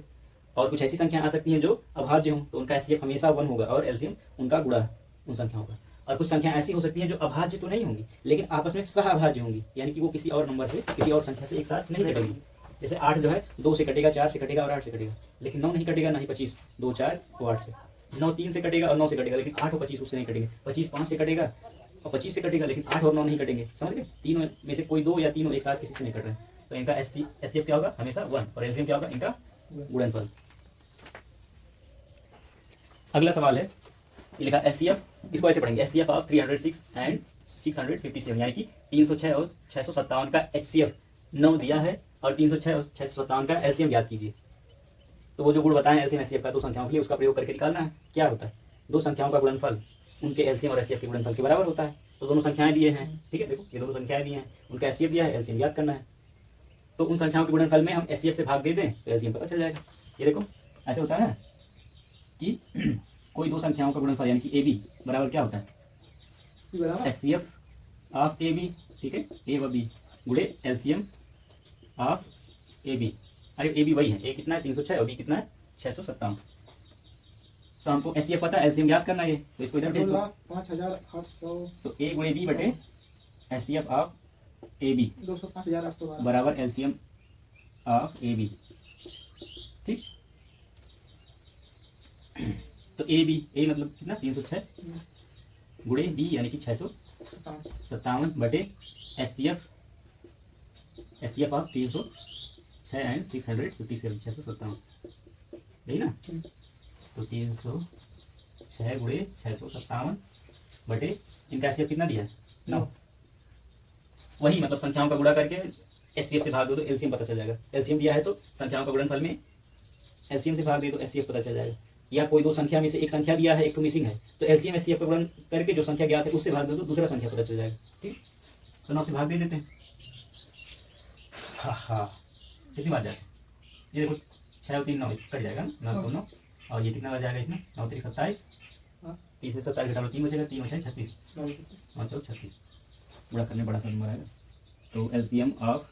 और कुछ ऐसी संख्याएं आ सकती हैं जो अभाज्य हों, तो उनका एचसीएफ हमेशा 1 होगा, और एलसीएम उनका गुणा उन संख्याओं का। और कुछ संख्याएं ऐसी हो सकती हैं जो अभाज्य तो नहीं होंगी, लेकिन आपस में सह अभाज्य होंगी, यानी कि वो किसी और नंबर से, किसी और संख्या से एक साथ नहीं कटेंगी। जैसे 8 जो है 2 से कटेगा, 4 से कटेगा और 8 से कटेगा, लेकिन 9 नहीं कटेगा, ना ही 25, 2 4 वो 8 से, 9 3 से कटेगा और 9 से कटेगा, लेकिन 8 और 25 उससे नहीं कटेंगे, 25 5 से कटेगा और 25 से कटेगा, लेकिन 8 और 9 नहीं कटेंगे। समझ गए? तीनों में से कोई 2 या तीनों एक साथ किसी से नहीं कट रहे हैं, तो इनका एचसीएफ क्या होगा, हमेशा 1, और एलसीएम क्या होगा, इनका गुणनफल। अगला सवाल है, ये लिखा एचसीएफ, इसको ऐसे पढ़ेंगे, एचसीएफ ऑफ 306 एंड 657, यानी कि 306 और 657 का एचसीएफ 9 दिया है, और 306 और 657 का एलसीएम याद कीजिए। तो वो जो गुण बताएं एलसीएम एचसीएफ का 2 संख्याओं के लिए, उसका प्रयोग करके निकालना है। क्या होता है, 2 संख्याओं का गुणनफल उनके एलसीएम और एचसीएफ के गुणनफल के बराबर होता है। तो दोनों संख्याएं दिए हैं, ठीक है, देखो ये दोनों संख्याएं दी हैं, उनका एचसीएफ दिया है, एलसीएम याद करना है। तो उन संख्याओं के गुणनफल में हम एचसीएफ से भाग दे दें तो एलसीएम पता चल जाएगा। ये देखो ऐसे होता है कि कोई 2 संख्याओं का गुणनफल यानी कि AB बराबर क्या होता है, एचसीएफ ऑफ AB, ठीक है, A व B गुणे एलसीएम ऑफ AB। अरे AB वही है, A कितना है 306 और B कितना है 657। तो हमको एचसीएफ पता है, एलसीएम याद करना है, तो इसको इधर भेज दो। 2,05,800 तो ए गुणे बी बटे एचसीएफ ऑफ ए बी 205,812 बराबर एलसीएम ऑफ ए बी। ठीक, तो ए बी, ए मतलब कितना 306 गुणे बी यानी कि 657 बटे एचसीएफ ऑफ 306 एंड 657 657 यही ना। तो 306 गुणे 657 बटे इनका एचसीएफ कितना दिया है 9। वही मतलब संख्याओं का गुणा करके एचसीएफ से भाग दो तो एलसीएम पता चल जाएगा। एलसीएम दिया है तो संख्याओं का गुणनफल में एलसीएम से भाग दे तो एचसीएफ पता चल जाएगा। या कोई दो संख्या में से एक संख्या दिया है, एक तो मिसिंग है, तो एलसीएम एचसीएफ का गुणन करके जो संख्या ज्ञात है उससे भाग दो तो दूसरा संख्या पता चल जाएगा। ठीक, तो 9 से भाग दे देते हैं। हाँ कितनी बार जाए, ये देखो 6 और 3 9 कट जाएगा ना, 9 9 और ये कितना बार जाएगा इसमें 9 3 27 30 में 27 घटा लो 3 बचेगा, 3 बचे 36 9 4 36 पूरा करने बड़ा सा नंबर आएगा। तो एलसीएम ऑफ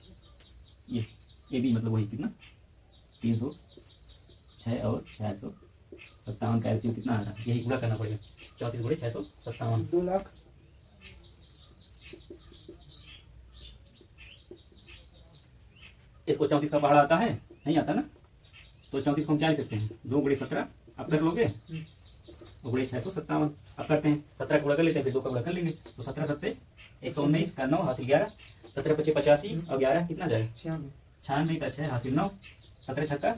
ये बी मतलब वही कितना 306 और 657 का एलसीएम कितना आ रहा है, यही पूरा करना पड़ेगा। 34 गुणे 657 2 लाख इसको 34 का पहाड़ा आता है, नहीं आता ना, तो 34 को हम क्या लिख सकते हैं 2 गुणे 17 अब कर लोगे, 2 गुणे 657 अब करते हैं 17 का गुणा कर लेते हैं, फिर 2 का गुणा कर लेंगे तो 17 सत्ते 119 का 9 हासिल 11, 17 पचे 85 और 11 कितना जाएगा 96 का 6 हासिल 9, 17 छक्का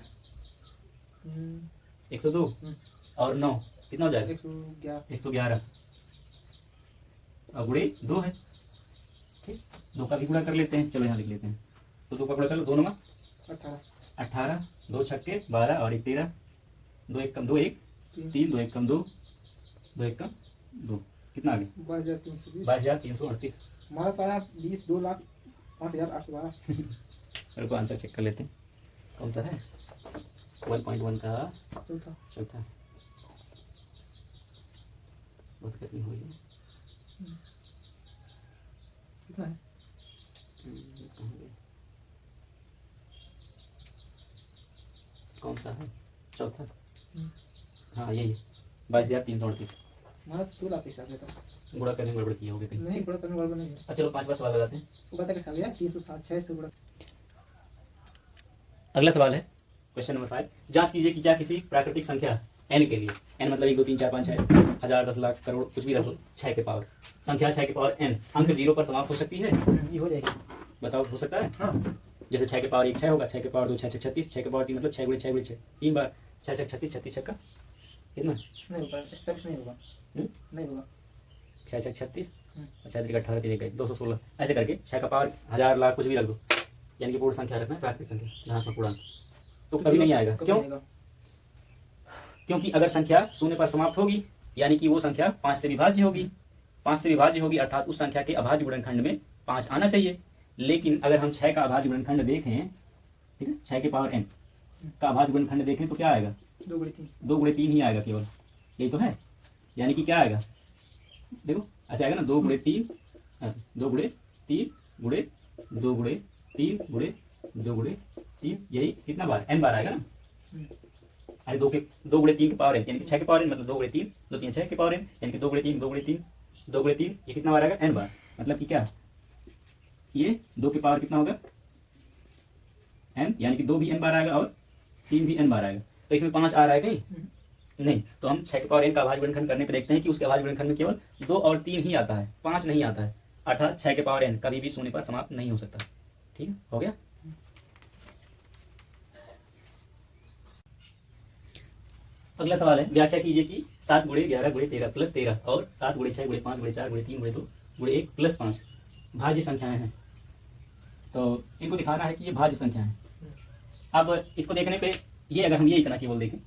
102 और 9 कितना हो जाएगा 111 और गुणे 2 है। ठीक, 2 का भी गुणा कर लेते हैं, चलो यहाँ लिख लेते हैं। तो 2 का गुणा कर लो, 2 9 18 2 छक्के 12 और 1 13 2 1 कम 2 1 3 2 1 कम 2 2 1 कम 2 कितना आ गया 22,338। हमारा पाया 2,05,812। मेरे को आंसर चेक कर लेते हैं कौन सा है 1.1 का चौथा बहुत कितनी हुई है कितना है कौन सा है चौथा, हाँ यही 22,338। हमारा 2 लाख हिसाब से था, गुणा करने में गड़बड़ किया होगा कहीं। नहीं गुणा करने वाला नहीं है। चलो 5वां सवाल लगाते हैं। वो पता कैसा गया 306 से गुणा। अगला सवाल है क्वेश्चन नंबर 5, जांच कीजिए कि क्या किसी प्राकृतिक संख्या n के लिए, n मतलब 1 2 3 4 5 6 1000 10 लाख करोड़ कुछ भी रख लो, 6 के पावर संख्या 6 के पावर n अंक 0 पर समाप्त हो सकती है। ये हो जाएगी, बताओ हो सकता है। हाँ जैसे 6 के पावर 1 6 होगा, 6 के पावर 2 6 36, 6 के पावर 3 मतलब 6 गुणे 6 गुणे 6 3 बार 6 6 36 36 छक्का कितना नहीं होगा, स्टेप्स नहीं होगा, नहीं होगा 6 6 36 और 6 3 18 3 216 ऐसे करके 6 का पावर 1000 लाख कुछ भी रख दो, यानी कि पूर्ण संख्या रखना है प्राकृतिक संख्या धनात्मक पूर्णांक, तो कभी नहीं आएगा। क्यों, क्योंकि अगर संख्या शून्य पर समाप्त होगी यानी कि वो संख्या 5 से विभाज्य होगी, 5 से विभाज्य होगी अर्थात उस संख्या के अभाज्य गुणनखंड में 5 आना चाहिए। लेकिन अगर हम 6 का अभाज्य गुणनखंड देखें, ठीक है 6 के पावर n का अभाज्य गुणनखंड देखें तो क्या आएगा 2 गुणे 3 ही आएगा केवल, यही तो है। यानी कि क्या आएगा देखो ऐसे आएगा ना 2 गुणे 3 2 गुणे 3 गुणे 2 गुणे 3 गुणे 2 गुणे 3, यही कितना बार n बार आएगा ना। अरे 2 गुणे 3 के पावर n यानी कि 6 के पावर n मतलब 2 गुणे 3 2 3 6 के पावर n यानी कि 2 गुणे 3 2 गुणे 3 2 गुणे 3 ये कितना बार आएगा n बार, मतलब कि क्या ये 2 के पावर कितना होगा n यानी कि 2 भी n बार आएगा और 3 भी n बार आएगा। तो इसमें 5 आ रहा है कहीं नहीं, तो हम 6 के पावर n का अभाज्य गुणनखंड करने पे देखते हैं कि उसके अभाज्य गुणनखंड में केवल 2 और 3 ही आता है, 5 नहीं आता है, अर्थात 6 के पावर n कभी भी शून्य पर समाप्त नहीं हो सकता। ठीक है, हो गया। अगला सवाल है, व्याख्या कीजिए कि 7 गुणे 11 गुणे 13 प्लस 13 और 7 गुणे 6 गुणे 5 गुणे 4 गुणे 3 गुणे 2 गुणे 1 प्लस 5 भाज्य संख्याएं हैं। तो इनको दिखाना है कि ये भाज्य संख्या है। अब इसको देखने पे ये अगर हम ये इतना केवल देखें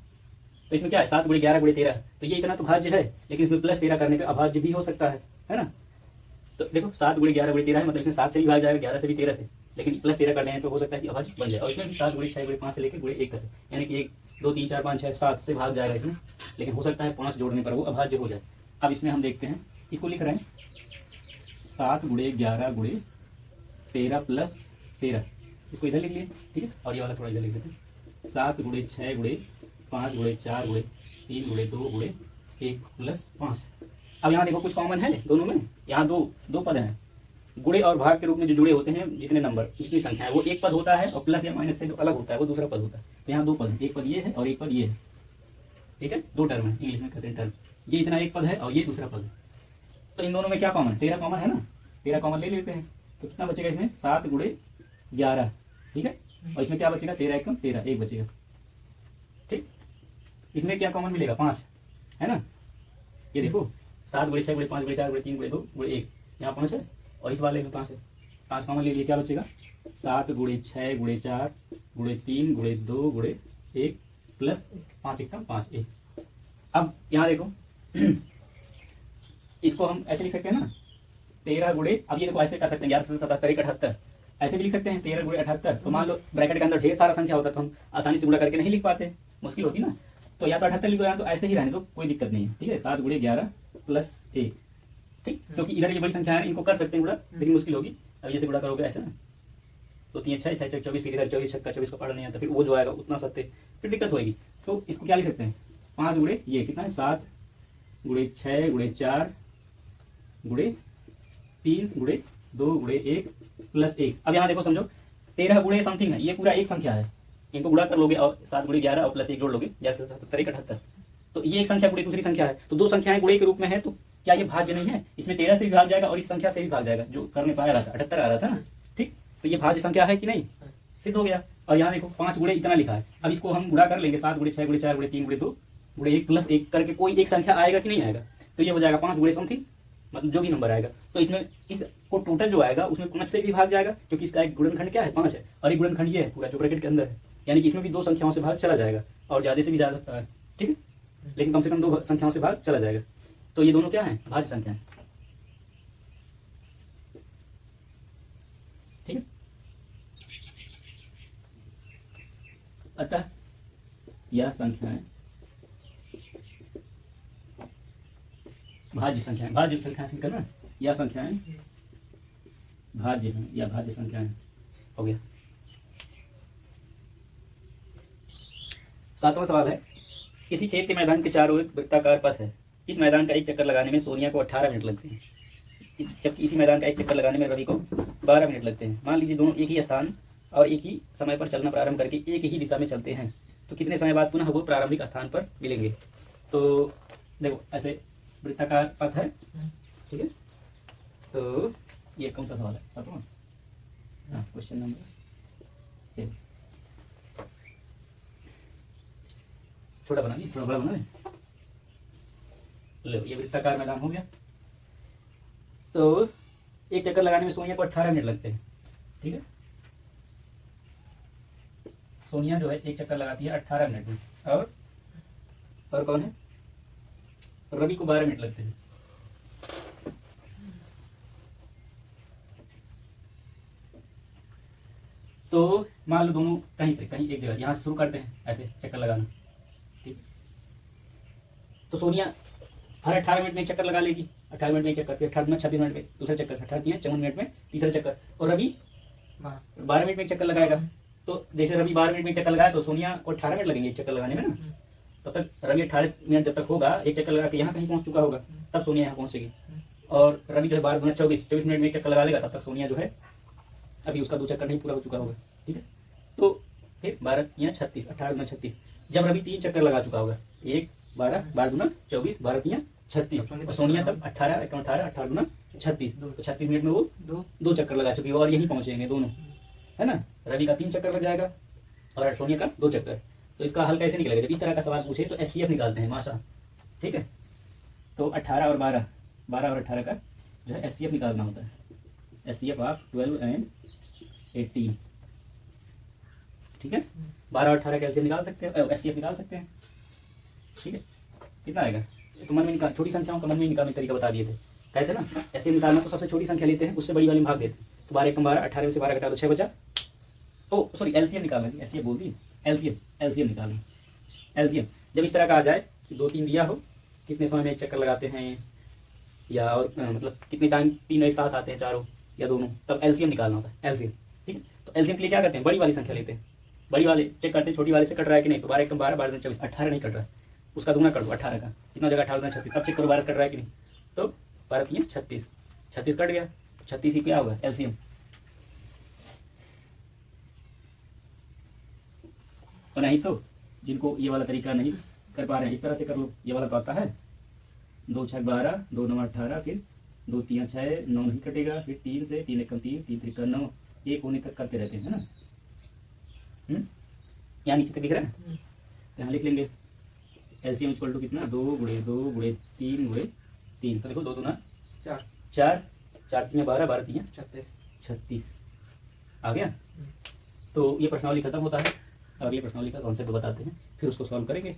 तो इसमें क्या है 7 गुणे 11 गुणे 13, तो ये इतना तो भाज्य है, लेकिन इसमें प्लस 13 करने पे अभाज्य भी हो सकता है ना। तो देखो 7 गुणे 11 गुणे 13 है मतलब इसमें 7 से भी भाग जाएगा, 11 से भी 13 से, लेकिन प्लस 13 कर देने पे हो सकता है कि अभाज्य बन जाए। और इसमें भी 7 गुणे 6 गुणे 5 से लेकर गुणे 1 तक, यानी कि 1 2 3 4 5 6 7 से भाग जाएगा इसमें, लेकिन हो सकता है 5 जोड़ने पर वो अभाज्य हो जाए। अब इसमें हम देखते हैं, इसको लिख रहे हैं 7 गुणे 11 गुणे 13 प्लस 13, इसको इधर लिख लिए, ठीक है, और ये वाला थोड़ा इधर लिख देते हैं 7 गुणे 6 गुणे 5 गुणे 4 गुणे 3 गुणे 2 गुणे 1 प्लस 5। अब यहाँ देखो कुछ कॉमन है दोनों में, यहाँ दो पद हैं। गुणे और भाग के रूप में जो जुड़े होते हैं जितने नंबर जितनी संख्या है वो एक पद होता है, और प्लस या माइनस से जो अलग होता है वो दूसरा पद होता है। तो यहाँ दो पद हैं, एक पद ये है और एक पद ये है, ठीक है, दो टर्म है, इंग्लिश में कहते हैं टर्म। ये इतना एक पद है और ये दूसरा पद है। तो इन दोनों में क्या कॉमन, 13 कॉमन है ना, 13 कॉमन ले लेते हैं। तो कितना बचेगा इसमें, 7 गुणे 11, ठीक है, और इसमें क्या बचेगा, 13 एकम 13, एक बचेगा, ठीक। इसमें क्या कॉमन मिलेगा, 5 है ना। ये देखो 7 गुणे 6 गुणे 5 गुणे 4 गुणे 3 गुणे 2 गुणे 1, यहाँ 5 है और इस वाले में 5 है, 5 कॉमन ले लिए, क्या बचेगा 7 गुणे 6 गुणे 4 गुणे 3 गुणे 2 गुणे 1 प्लस 5 एकम 5 1। अब यहाँ देखो इसको हम ऐसे लिख सकते हैं ना, 13 गुणे, अब ये देखो ऐसे कर सकते हैं 11 77 78, ऐसे भी लिख सकते हैं 13 गुणे 78। तो मान लो ब्रैकेट के अंदर ढेर सारा संख्या होता तो हम आसानी से गुणा करके नहीं लिख पाते, मुश्किल होती ना। तो या तो 78 लिख दो या तो ऐसे ही रहने दो, कोई दिक्कत नहीं है, ठीक है। 7 गुणे 11 प्लस 1, ठीक, क्योंकि इधर ये बड़ी संख्या है, इनको कर सकते हैं गुणा, लेकिन मुश्किल होगी। अब जैसे गुणा करोगे ऐसे ना, तो 3 6 6 24, फिर इधर 24 6 24 का पढ़ा नहीं आता, फिर वो जो आएगा उतना सत्य, फिर दिक्कत होगी। तो इसको क्या लिख सकते हैं, 5 गुणे ये कितना है, 7 गुणे 6 गुणे 4 गुणे 3 गुणे 2 गुणे 1 प्लस 1। अब यहाँ देखो समझो 13 गुणे समथिंग है, ये पूरा एक संख्या है, इनको गुणा कर लोगे और 7 गुणे 11 और प्लस 1 जोड़ लोगे, जैसे 77 78। तो ये एक संख्या गुणे दूसरी संख्या है, तो दो संख्याएं गुणे के रूप में है, तो क्या ये भाज्य नहीं है, इसमें 13 से भी भाग जाएगा और इस संख्या से भी भाग जाएगा, जो करने पाया रहा था 78 आ रहा था ना, ठीक। तो ये भाज्य संख्या है कि नहीं, सिद्ध हो गया। और यहाँ देखो 5 गुणे इतना लिखा है, अब इसको हम गुणा कर लेंगे 7 गुणे 6 गुणे 4 गुणे 3 गुणे 2 गुणे 1 प्लस 1 करके कोई एक संख्या आएगा कि नहीं आएगा, तो ये हो जाएगा 5 गुणे समथिंग, मतलब जो भी नंबर आएगा। तो इसमें इसको टोटल जो आएगा उसमें 5 से भी भाग जाएगा, क्योंकि इसका एक गुणनखंड क्या है 5 है, और एक गुणनखंड ये है पूरा जो ब्रैकेट के अंदर है, यानी कि इसमें भी दो संख्याओं से भाग चला जाएगा, और ज़्यादा से भी ज़्यादा, ठीक है, लेकिन कम से कम दो संख्याओं से भाग चला जाएगा। तो ये दोनों क्या है, भाज्य संख्या है, ठीक है। अतः यह संख्याएं भाज्य संख्याएं, भाज्य संख्या से करना, यह संख्याएं भाज्य हैं या भाज्य संख्याएं, हो गया। 7वां सवाल है, किसी खेत के मैदान के चारों ओर वृत्ताकार पथ है, इस मैदान का एक चक्कर लगाने में सोनिया को 18 मिनट लगते हैं, जबकि इसी मैदान का एक चक्कर लगाने में रवि को 12 मिनट लगते हैं। मान लीजिए दोनों एक ही स्थान और एक ही समय पर चलना प्रारंभ करके एक ही दिशा में चलते हैं, तो कितने समय बाद पुनः वो प्रारंभिक स्थान पर मिलेंगे। तो देखो ऐसे वृत्ताकार पथ है, ठीक है। तो ये कौन सा सवाल है, 7वां, हाँ, क्वेश्चन नंबर 7। छोटा बना थोड़ा बड़ा बना लो, ये वृत्ताकार मैदान हो गया। तो एक चक्कर लगाने में सोनिया को 18 मिनट लगते हैं, ठीक है। सोनिया जो है एक चक्कर लगाती है 18 मिनट में, और कौन है, रवि को 12 मिनट लगते हैं। तो मान लो दोनों कहीं एक जगह, यहां से शुरू करते हैं ऐसे चक्कर लगाना, ठीक। तो सोनिया हर 18 मिनट में एक चक्कर लगा लेगी, 18 मिनट में एक चक्कर, फिर 18 मिनट 36 मिनट में दूसरा चक्कर, 18 54 मिनट में तीसरा चक्कर, और रवि 12 मिनट में एक चक्कर लगाएगा। तो जैसे रवि 12 मिनट में एक चक्कर लगाया तो सोनिया को 18 मिनट लगेंगे एक चक्कर लगाने में ना, तब तक रवि 18 मिनट जब तक होगा एक चक्कर लगा के यहाँ कहीं पहुँच चुका होगा, तब सोनिया यहाँ पहुँचेगी। और रवि जो है 12 गुना 24 मिनट में एक चक्कर लगा लेगा, तब तक सोनिया जो है अभी उसका 2 चक्कर नहीं पूरा हो चुका होगा, ठीक है। तो फिर 12 या 36, 18 गुना 36, जब रवि 3 चक्कर लगा चुका होगा, 1 12 12 गुना 24 12 3 36, और सोनिया तब 18 गुना 36, तो 36 मिनट में वो दो चक्कर लगा चुकी है, और यहीं पहुंचेंगे दोनों, है ना। रवि का 3 चक्कर लग जाएगा और सोनिया का 2 चक्कर। तो इसका हल कैसे निकलेगा, जब इस तरह का सवाल पूछे तो SCF निकालते हैं माशा, ठीक है। तो 18 और 12 और 18 का जो है SCF निकालना होता है, SCF ऑफ 12 एंड 18, ठीक है। 12 और 18 का LCM निकाल सकते हैं, SCF निकाल सकते हैं, ठीक है। कितना आएगा, तो मन में निकाल, छोटी संख्याओं का मन में निकालने का तरीका बता दिए थे, कहते ना ऐसे निकालना, तो सबसे छोटी संख्या लेते हैं, उससे बड़ी वाली में भाग देते हैं। तो 12 एकम 12, 18 में से 12 घटा दो 6 बचा। ओ सॉरी, LCM निकालना, SCF बोल दी, LCM निकालना। LCM जब इस तरह का आ जाए कि 2 3 दिया हो, कितने समय में एक चक्कर लगाते हैं, या और मतलब कितने टाइम तीनों एक साथ आते हैं, चारों या दोनों, तब LCM निकालना होता है, LCM, ठीक है। तो LCM के लिए क्या करते हैं, बड़ी वाली संख्या लेते हैं, बड़ी वाले चेक करते हैं छोटी वाले से कट रहा है कि नहीं। तो 12 एकम 12, 12 24, 18 नहीं कट रहा है, उसका दुगना कर दो 18 का, कितना जगह 18 36। अब चेक करो 12 कट रहा है कि नहीं, तो 12 3 36, 36 कट गया, 36 ही क्या होगा एलसीएम। और नहीं तो जिनको ये वाला तरीका नहीं कर पा रहे हैं, इस तरह से कर लो। ये वाला तो आता है, 2 6 12, 2 9 18, फिर 2 3 6 9 नहीं कटेगा, फिर 3 से 3 1 3, 3 3 9, एक होने तक करते रहते हैं, है ना। यहाँ नीचे तक दिख रहा है ना, तो यहाँ लिख लेंगे एलसीएम इक्वल टू कितना 2 × 2 × 3 × 3, तो देखो 2 2 चार 4, 4 3 12, 12 3 36 36 आ गया। तो ये प्रश्नावली खत्म होता है। अब ये प्रश्नावली का कॉन्सेप्ट बताते हैं, फिर उसको सॉल्व करेंगे।